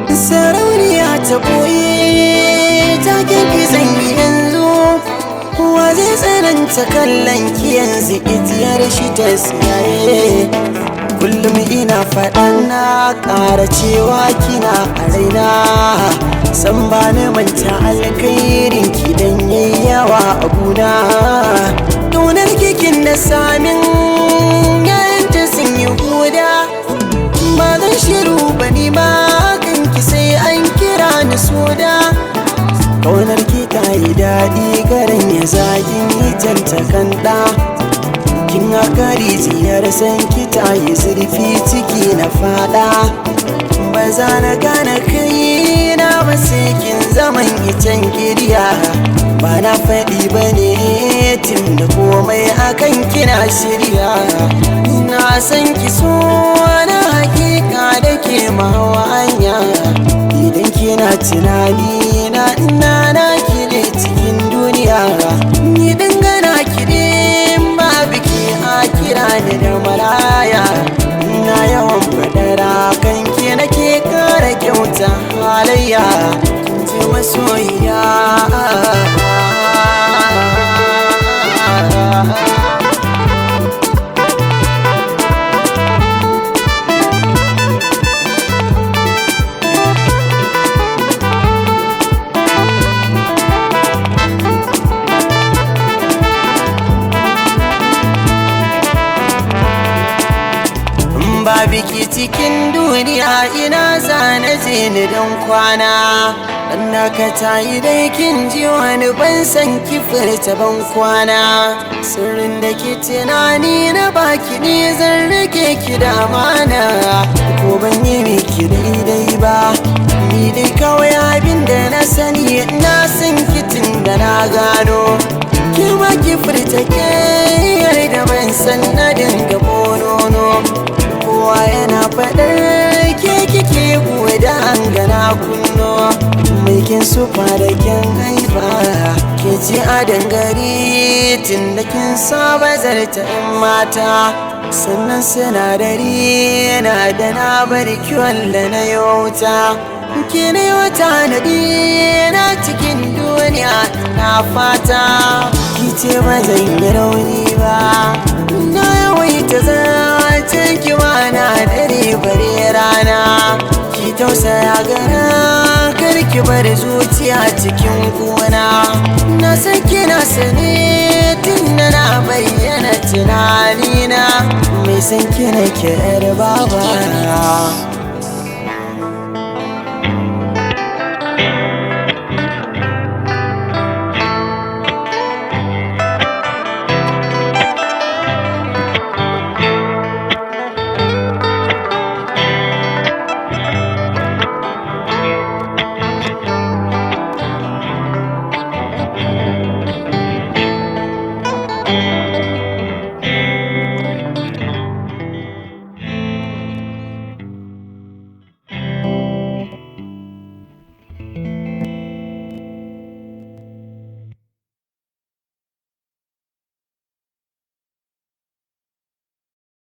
Sarauniya ta boye ta kirki zanyi yanzu, wa zai tsananta kallon ki yanzu itiyar shi ta siyaye. Kullum ina faɗan na ƙara cewa kina a raina, san ba na manta alkhairin ki dan yayi yawa a guna. Ƙaunar kikin da samin yayanta sun yi huda, ba zan shiru ba ni ma kanki sai an kira ni soda. Ƙaunar ki ta yi daɗi garin ya zagin yi janta kanda, kin haka rijiyar san ki ta yi zurfi ciki na fada. Ba za na gane kai na ba sai kin zaman icen kiriya, ba na faɗi ba ne tun da komai akan kina shirya. Na san ki so na hakika da ke mawa hanya, idan kina tunani na ina na ki ne cikin duniya. Ni dangana ki ne ba biki a kira ni da maraya, ina yawan fadara kan ki nake kara kyauta halayya. Kin ji masoyiya ba biki cikin duniya ina zana je ni don kwana. Dan naka tayi dai kin ji wani ban san ki furta ban kwana. Sirrin da ke tunani na baki ne zan rike ki da amana, ko ban yi miki daidai ba ni dai kawai abin da na sani na san ki tun da na gano. Ki ma ki furta ke da ban san na dinga bonono, kowa yana faɗar ke kike da an gana kunno. Mai kin sufa da kin haifa ke ji a dangare tun da kin saba zarta in mata. Sannan sinadari na da na bari kiwon da na yauta, ke na wata naɗi na cikin duniya na fata. Ki ce ba zan yi rauni ba, na yawaita zancen ki na dare bare rana. Ki tausaya gara kar ki bar zuciya cikin kuna. Na san kina sane tun da na bayyana tunanina, mai san kina ki 'yar baba.